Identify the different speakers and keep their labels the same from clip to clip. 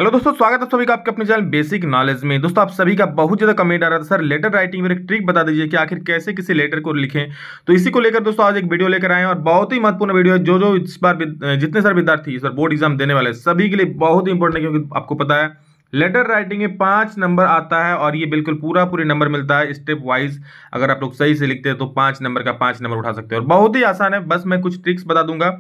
Speaker 1: Hello दोस्तों, स्वागत है सभी का आपके अपने चैनल बेसिक नॉलेज में। दोस्तों, आप सभी का बहुत ज्यादा कमेंट आ रहा था, सर लेटर राइटिंग में एक ट्रिक बता दीजिए कि आखिर कैसे किसी लेटर को लिखें। तो इसी को लेकर दोस्तों आज एक वीडियो लेकर आए हैं और बहुत ही महत्वपूर्ण वीडियो है। जो इस बार जितने सारे विद्यार्थी इस बार बोर्ड एग्जाम देने वाले सभी के लिए बहुत ही इंपॉर्टेंट है, क्योंकि आपको पता है लेटर राइटिंग में 5 नंबर आता है और ये बिल्कुल पूरे नंबर मिलता है स्टेप वाइज। अगर आप लोग सही से लिखते हैं तो 5 नंबर का 5 नंबर उठा सकते हो और बहुत ही आसान है। बस मैं कुछ ट्रिक्स बता दूंगा,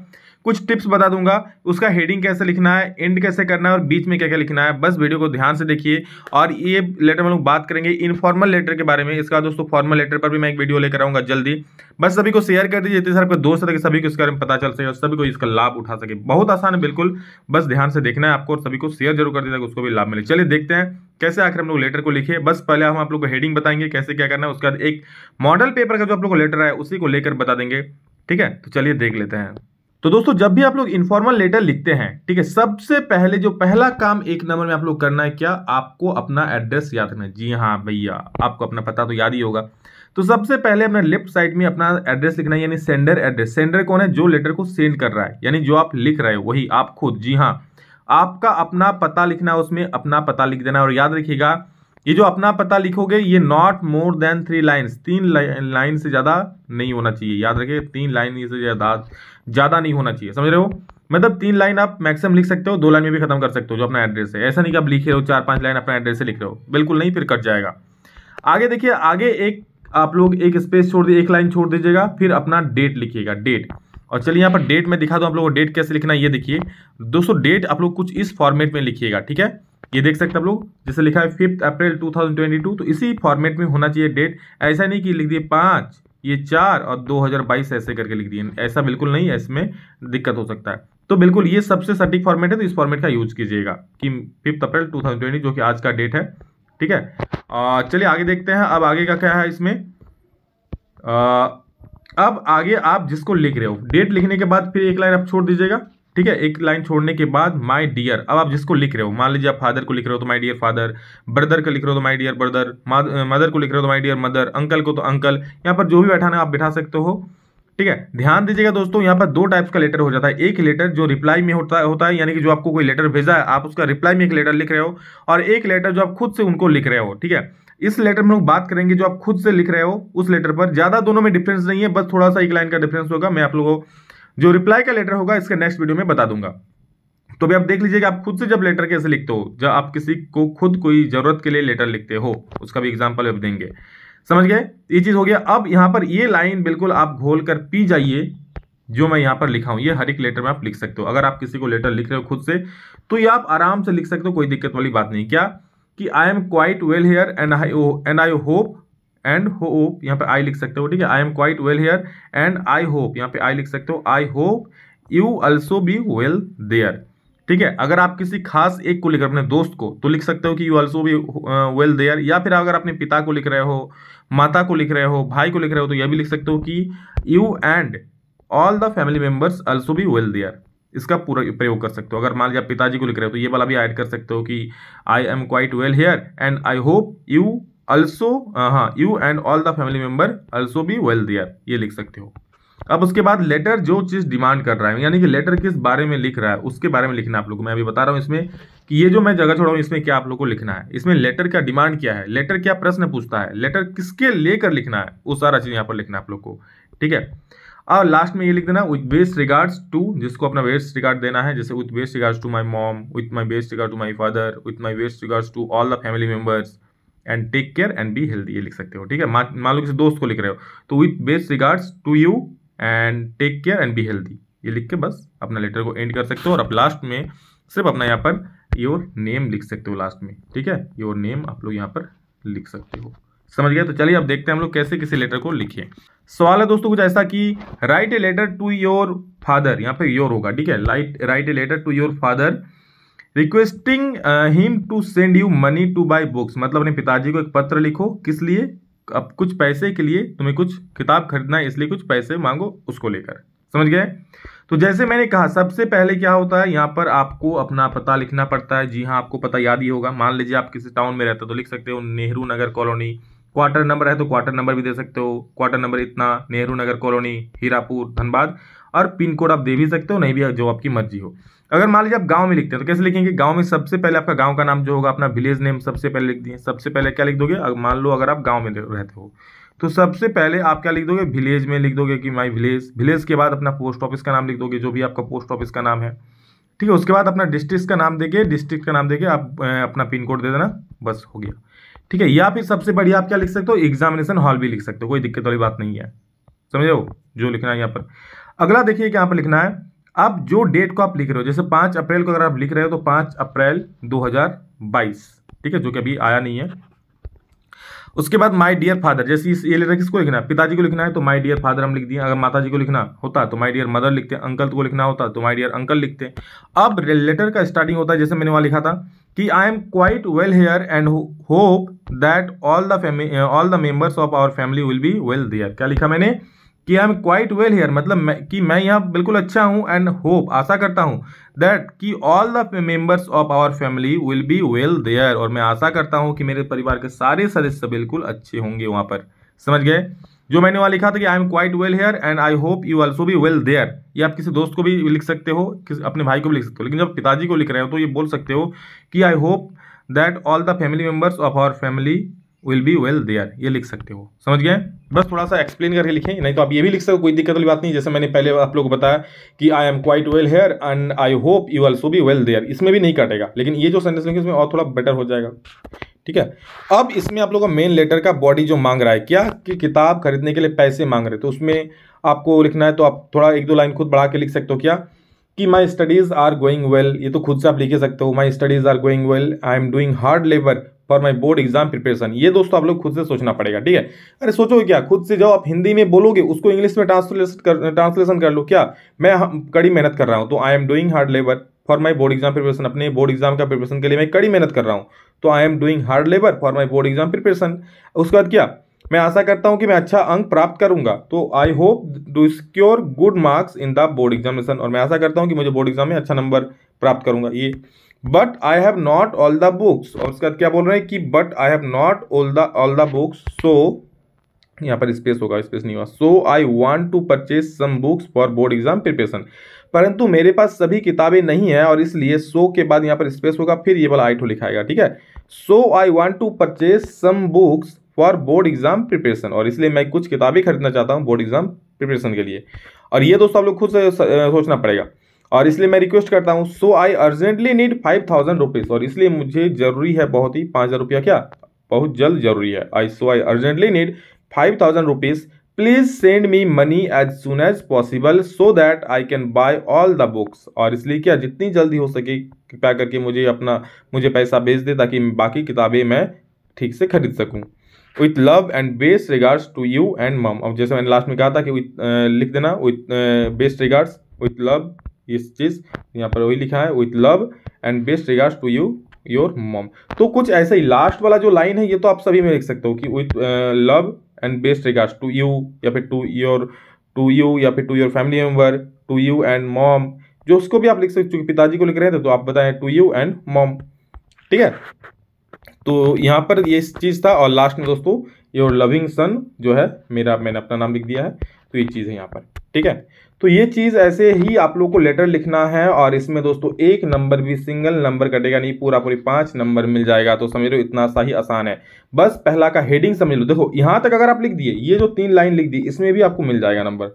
Speaker 1: कुछ टिप्स बता दूंगा, उसका हेडिंग कैसे लिखना है, एंड कैसे करना है और बीच में क्या क्या लिखना है। बस वीडियो को ध्यान से देखिए। और ये लेटर में लोग बात करेंगे इनफॉर्मल लेटर के बारे में। इसका दोस्तों फॉर्मल लेटर पर भी मैं एक वीडियो लेकर आऊंगा जल्दी। बस सभी को शेयर कर दीजिए, जितने सारे दोस्त है सभी को इसके बारे में पता चल सके और सभी को इसका लाभ उठा सके। बहुत आसान है बिल्कुल, बस ध्यान से देखना है आपको और सभी को शेयर जरूर कर दीजिएगा, उसको भी लाभ मिले। चलिए देखते हैं कैसे आखिर हम लोग लेटर को लिखे। बस पहले हम आप लोग को हेडिंग बताएंगे कैसे क्या करना है, उसके बाद एक मॉडल पेपर का जो आप लोग को लेटर है उसी को लेकर बता देंगे। ठीक है, तो चलिए देख लेते हैं। तो दोस्तों, जब भी आप लोग इनफॉर्मल लेटर लिखते हैं, ठीक है, सबसे पहले जो पहला काम 1 नंबर में आप लोग करना है, क्या आपको अपना एड्रेस याद रखना है। जी हाँ भैया, आपको अपना पता तो याद ही होगा। तो सबसे पहले अपना लेफ्ट साइड में अपना एड्रेस लिखना है, यानी सेंडर एड्रेस। सेंडर कौन है? जो लेटर को सेंड कर रहा है, यानी जो आप लिख रहे हो वही आप खुद। जी हाँ, आपका अपना पता लिखना है, उसमें अपना पता लिख देना। और याद रखिएगा, ये जो अपना पता लिखोगे ये not more than 3 lines, 3 line से ज्यादा नहीं होना चाहिए। याद रखिए, 3 लाइन से ज्यादा नहीं होना चाहिए, समझ रहे हो? मतलब 3 लाइन आप मैक्सिमम लिख सकते हो, 2 लाइन में भी खत्म कर सकते हो जो अपना एड्रेस है। ऐसा नहीं कि आप लिख रहे हो 4-5 लाइन अपना एड्रेस से लिख रहे हो, बिल्कुल नहीं, फिर कट जाएगा। आगे देखिए, आगे एक आप लोग एक स्पेस छोड़ दीजिए, 1 लाइन छोड़ दीजिएगा, फिर अपना डेट लिखिएगा, डेट। और चलिए यहाँ पर डेट में दिखा दो आप लोगों को डेट कैसे लिखना है। ये देखिए दोस्तों, डेट आप लोग कुछ इस फॉर्मेट में लिखिएगा, ठीक है। ये देख सकते हैं आप लोग, जैसे लिखा है 5 अप्रैल 2022, तो इसी फॉर्मेट में होना चाहिए डेट। ऐसा नहीं कि लिख दिए 5, ये 4 और 2022 ऐसे करके लिख दिए, ऐसा बिल्कुल नहीं, इसमें दिक्कत हो सकता है। तो बिल्कुल ये सबसे सटीक फॉर्मेट है, तो इस फॉर्मेट का यूज कीजिएगा कि 5 अप्रैल 2020 जो कि आज का डेट है, ठीक है। चलिए आगे देखते हैं, अब आगे का क्या है इसमें। अब आगे आप जिसको लिख रहे हो, डेट लिखने के बाद फिर 1 लाइन आप छोड़ दीजिएगा, ठीक है। 1 लाइन छोड़ने के बाद माय डियर, अब आप जिसको लिख रहे हो, मान लीजिए आप फादर को लिख रहे हो तो माय डियर फादर, ब्रदर को लिख रहे हो तो माय डियर ब्रदर, मदर को लिख रहे हो तो माय डियर मदर, अंकल को तो अंकल, यहाँ पर जो भी बैठाना है आप बैठा सकते हो, ठीक है। ध्यान दीजिएगा दोस्तों, यहाँ पर 2 टाइप्स का लेटर हो जाता है। एक लेटर जो रिप्लाई में होता है, यानी कि जो आपको कोई लेटर भेजा है आप उसका रिप्लाई में एक लेटर लिख रहे हो, और एक लेटर जो आप खुद से उनको लिख रहे हो, ठीक है। इस लेटर में लोग बात करेंगे जो आप खुद से लिख रहे हो उस लेटर पर। ज्यादा दोनों में डिफरेंस नहीं है, बस थोड़ा सा 1 लाइन का डिफरेंस होगा। मैं आप लोगों को जो रिप्लाई का लेटर होगा इसके नेक्स्ट वीडियो में बता दूंगा। तो भी आप देख लीजिएगा आप खुद से जब लेटर कैसे लिखते हो, जब आप किसी को खुद कोई जरूरत के लिए लेटर लिखते हो, उसका भी एग्जाम्पल अब देंगे। समझ गए? ये चीज हो गया। अब यहां पर ये लाइन बिल्कुल आप घोल कर पी जाइए, जो मैं यहां पर लिखा हूं, ये हर एक लेटर में आप लिख सकते हो। अगर आप किसी को लेटर लिख रहे हो खुद से तो ये आप आराम से लिख सकते हो, कोई दिक्कत वाली बात नहीं। क्या कि I am quite well here and I hope, and hope यहाँ पे आई लिख सकते हो, ठीक है। I am quite well here and I hope, यहाँ पे आई लिख सकते हो, I hope you also be well there, ठीक है। अगर आप किसी खास एक को लिख रहे हो, अपने दोस्त को, तो लिख सकते हो कि you also be well there. या फिर अगर अपने पिता को लिख रहे हो, माता को लिख रहे हो, भाई को लिख रहे हो, तो यह भी लिख सकते हो कि you and all the family members also be well there. इसका पूरा प्रयोग कर सकते हो। अगर मान लीजिए आप पिताजी को लिख रहे हो तो ये वाला भी ऐड कर सकते हो कि I am quite well here and I hope you also, हाँ, you and all the family member also be well there, ये लिख सकते हो। अब उसके बाद लेटर जो चीज डिमांड कर रहा है, यानी कि लेटर किस बारे में लिख रहा है उसके बारे में लिखना है आप लोगों को। मैं अभी बता रहा हूं इसमें कि ये जो मैं जगह छोड़ा हूं इसमें क्या आप लोगों को लिखना है। इसमें लेटर का डिमांड क्या है, लेटर क्या प्रश्न पूछता है, लेटर किसके लेकर लिखना है, वो सारा चीज यहाँ पर लिखना है आप लोग को, ठीक है। और लास्ट में ये लिख देना विथ बेस्ट रिगार्ड्स टू, जिसको अपना बेस्ट रिगार्ड देना है, जैसे with best regards to my mom, with my best regard to my father, with my best regards to all the family members and take care and be healthy, ये लिख सकते हो, ठीक है। मान लो किसी दोस्त को लिख रहे हो तो with best regards to you and take care and be healthy, ये लिख के बस अपना लेटर को एंड कर सकते हो। और अब लास्ट में सिर्फ अपना यहाँ पर योर नेम लिख सकते हो लास्ट में, ठीक है। योर नेम आप लोग यहाँ पर लिख सकते हो, समझ गए? तो चलिए अब देखते हैं हम लोग कैसे किसी लेटर को लिखें। सवाल है दोस्तों कुछ ऐसा कि write a letter to your father, यहाँ पे योर होगा, ठीक है। Write a letter to your father requesting him to send you money to buy books, मतलब अपने पिताजी को एक पत्र लिखो, किस लिए? अब कुछ पैसे के लिए, तुम्हें कुछ किताब खरीदना है इसलिए कुछ पैसे मांगो, उसको लेकर, समझ गए? तो जैसे मैंने कहा सबसे पहले क्या होता है, यहाँ पर आपको अपना पता लिखना पड़ता है। जी हाँ, आपको पता याद ही होगा। मान लीजिए आप किसी टाउन में रहते हो तो लिख सकते हो Nehru Nagar colony, quarter number है तो क्वार्टर नंबर भी दे सकते हो, क्वार्टर नंबर इतना, नेहरू नगर कॉलोनी, हीरापुर, धनबाद। और पिन कोड आप दे भी सकते हो, नहीं भी, जो आपकी मर्जी हो। अगर मान लीजिए आप गांव में लिखते हैं तो कैसे लिखेंगे, गांव में सबसे पहले आपका गांव का नाम जो होगा, अपना विलेज नेम सबसे पहले लिख दिए। सबसे पहले क्या लिख दोगे, मान लो अगर आप गांव में रहते हो तो सबसे पहले आप क्या लिख दोगे, विलेज में लिख दोगे कि माई विलेज। विलेज के बाद अपना पोस्ट ऑफिस का नाम लिख दोगे, जो भी आपका पोस्ट ऑफिस का नाम है, ठीक है। उसके बाद अपना डिस्ट्रिक्ट का नाम देके, डिस्ट्रिक्ट का नाम देके आप अपना पिन कोड दे देना, बस हो गया, ठीक है। या फिर सबसे बढ़िया आप क्या लिख सकते हो, एग्जामिनेशन हॉल भी लिख सकते हो, कोई दिक्कत वाली बात नहीं है, समझो जो लिखना है यहाँ पर। अगला देखिए क्या यहाँ पर लिखना है, अब जो डेट को आप लिख रहे हो, जैसे 5 अप्रैल को अगर आप लिख रहे हो तो 5 अप्रैल 2022, ठीक है, जो कि अभी आया नहीं है। उसके बाद माय डियर फादर, जैसे ये लेटर किसको लिखना है, पिताजी को लिखना है तो माय डियर फादर हम लिख दिए। अगर माताजी को लिखना होता तो माय डियर मदर लिखते हैं। अंकल को लिखना होता तो माय डियर अंकल लिखते हैं। अब लेटर का स्टार्टिंग होता है, जैसे मैंने वहां लिखा था कि I am quite well here and hope that all the members of our family will be well there. क्या लिखा मैंने कि I am quite well here, मतलब कि मैं यहाँ बिल्कुल अच्छा हूँ, एंड होप आशा करता हूँ, दैट कि all the members of our family will be well there, और मैं आशा करता हूँ कि मेरे परिवार के सारे सदस्य बिल्कुल अच्छे होंगे वहाँ पर। समझ गए, जो मैंने वहाँ लिखा था कि I am quite well here and I hope you also be well there, ये आप किसी दोस्त को भी लिख सकते हो, अपने भाई को भी लिख सकते हो, लेकिन जब पिताजी को लिख रहे हो तो ये बोल सकते हो कि I hope that all the family members of our family will be well there, ये लिख सकते हो। समझ गए, बस थोड़ा सा एक्सप्लेन करके लिखें, नहीं तो आप ये भी लिख सकते हो, कोई दिक्कत वाली बात नहीं। जैसे मैंने पहले आप लोगों को बताया कि I am quite well here and I hope you also be well there, इसमें भी नहीं काटेगा, लेकिन ये जो सेंटेंस लिखे इसमें और थोड़ा बेटर हो जाएगा, ठीक है। अब इसमें आप लोगों का मेन लेटर का बॉडी जो मांग रहा है क्या, कि किताब खरीदने के लिए पैसे मांग रहे, तो उसमें आपको लिखना है, तो आप थोड़ा 1-2 लाइन खुद बढ़ा के लिख सकते हो क्या, कि my studies are going well, ये तो खुद से आप लिख सकते हो, my studies are going well, I am doing hard labour for my board exam preparation. ये दोस्तों आप लोग खुद से सोचना पड़ेगा, ठीक है। अरे सोचो क्या, खुद से जब आप हिंदी में बोलोगे उसको इंग्लिश में ट्रांसलेशन कर लो, क्या मैं कड़ी मेहनत कर रहा हूँ, तो आई am doing hard labour for my board exam preparation, अपने बोर्ड एग्जाम का प्रिपरेशन के लिए मैं कड़ी मेहनत कर रहा हूँ, तो आई am doing hard labour for my board exam preparation. उसके बाद क्या, मैं आशा करता हूं कि मैं अच्छा अंक प्राप्त करूंगा, तो I hope to secure good marks in the board examination, और मैं आशा करता हूं कि मुझे बोर्ड एग्जाम में अच्छा नंबर प्राप्त करूंगा, ये। But I have not all the books, और उसके बाद क्या बोल रहे हैं कि but I have not all the books, so यहाँ पर स्पेस होगा, स्पेस नहीं हुआ, so I want to purchase some books for board exam preparation, परंतु मेरे पास सभी किताबें नहीं है, और इसलिए सो के बाद यहाँ पर स्पेस होगा, फिर ये वाला आइटो लिखाएगा, ठीक है। So I want to purchase some books for board exam preparation, और इसलिए मैं कुछ किताबें खरीदना चाहता हूँ बोर्ड एग्जाम प्रिपरेशन के लिए, और ये दोस्तों आप लोग खुद से सोचना पड़ेगा, और इसलिए मैं रिक्वेस्ट करता हूँ, सो आई अर्जेंटली नीड 5000 रुपीज, और इसलिए मुझे जरूरी है बहुत ही 5000 रुपया, क्या बहुत जल्द जरूरी है, I urgently need 5000 rupees, please send me money as soon as possible so that I can buy all the books, और इसलिए क्या जितनी जल्दी हो सके कृपया करके मुझे पैसा भेज दे, ताकि बाकी किताबें मैं ठीक से खरीद सकूं। With love and best regards to you and mum, अब जैसे मैंने लास्ट में कहा था कि लिख देना with best regards with love, इस चीज यहाँ पर वही लिखा है, with love and best regards to you your mom. तो कुछ ऐसा ही लास्ट वाला जो लाइन है ये तो आप सभी में लिख सकते हो कि with love and best regards to you, या फिर टू यू, या फिर to your family member, to you and mom, जो उसको भी आप लिख सकते हो, पिताजी को लिख रहे थे तो आप बताएं टू यू एंड मॉम, ठीक है। तो यहाँ पर ये चीज था, और लास्ट में दोस्तों योर लविंग सन जो है मैंने अपना नाम लिख दिया है, तो ये चीज है यहाँ पर, ठीक है। तो ये चीज ऐसे ही आप लोग को लेटर लिखना है, और इसमें दोस्तों 1 नंबर भी सिंगल नंबर कटेगा नहीं, पूरी 5 नंबर मिल जाएगा। तो समझ लो इतना सा ही आसान है, बस पहला का हेडिंग समझ लो। देखो यहाँ तक अगर आप लिख दिए, ये जो 3 लाइन लिख दी इसमें भी आपको मिल जाएगा नंबर,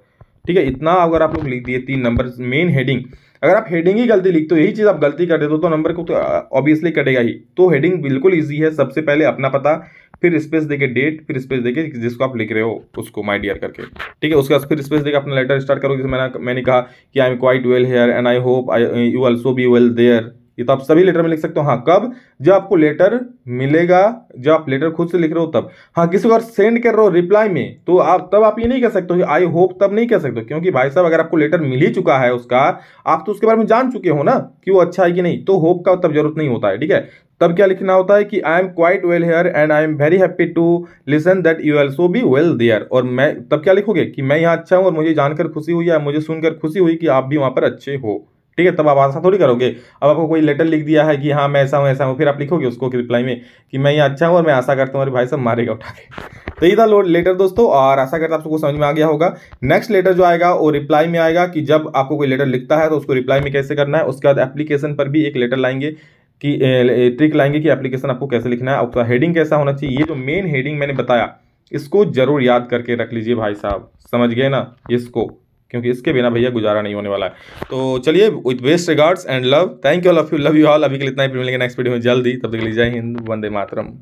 Speaker 1: ठीक है। इतना अगर आप लोग लिख दिए 3 नंबर मेन हेडिंग, अगर आप हेडिंग ही गलती लिखते हो, यही चीज आप गलती कर देते हो, तो नंबर को तो ऑब्वियसली कटेगा ही। तो हेडिंग बिल्कुल इजी है, सबसे पहले अपना पता, फिर स्पेस देके डेट, फिर स्पेस देके जिसको आप लिख रहे हो उसको माय डियर करके, ठीक है। उसके बाद फिर स्पेस देके अपना लेटर स्टार्ट करोगे, जैसे मैंने कहा कि I am quite well here and I hope you also be well there, ये तो आप सभी लेटर में लिख सकते हो। हाँ, कब, जब आपको लेटर मिलेगा, जब आप लेटर खुद से लिख रहे हो तब। हाँ, किसी को अगर सेंड कर रहे हो रिप्लाई में, तो आप ये नहीं कह सकते हो कि आई होप, तब नहीं कह सकते हो, क्योंकि भाई साहब अगर आपको लेटर मिल ही चुका है उसका, आप तो उसके बारे में जान चुके हो ना कि वो अच्छा है कि नहीं, तो होप का तब जरूरत नहीं होता है, ठीक है। तब क्या लिखना होता है कि I am quite well here and I am very happy to listen that you also be well there, और मैं तब क्या लिखोगे कि मैं यहाँ अच्छा हूँ और मुझे जानकर खुशी हुई है, मुझे सुनकर खुशी हुई कि आप भी वहां पर अच्छे हो, ठीक है, तब आप ऐसा थोड़ी करोगे। अब आपको कोई लेटर लिख दिया है कि हाँ मैं ऐसा हूँ, फिर आप लिखोगे उसको कि रिप्लाई में कि मैं ये अच्छा हूँ और मैं आशा करता हूँ अरे भाई साहब मारेगा उठा के। तो ये था लेटर दोस्तों, और आशा करता आप सबको समझ में आ गया होगा। नेक्स्ट लेटर जो आएगा वो रिप्लाई में आएगा कि जब आपको कोई लेटर लिखता है तो उसको रिप्लाई में कैसे करना है। उसके बाद एप्लीकेशन पर भी एक लेटर लाएंगे कि ट्रिक लाएंगे कि एप्लीकेशन आपको कैसे लिखना है, आपका हेडिंग कैसा होना चाहिए। ये जो मेन हेडिंग मैंने बताया इसको जरूर याद करके रख लीजिए भाई साहब, समझ गए ना इसको, क्योंकि इसके बिना भैया गुजारा नहीं होने वाला है। तो चलिए, with best regards and love, thank you all of you, love you all. अभी के लिए इतना ही, मिलेंगे नेक्स्ट वीडियो में जल्दी, तब तक के लिए जय हिंद, वंदे मातरम।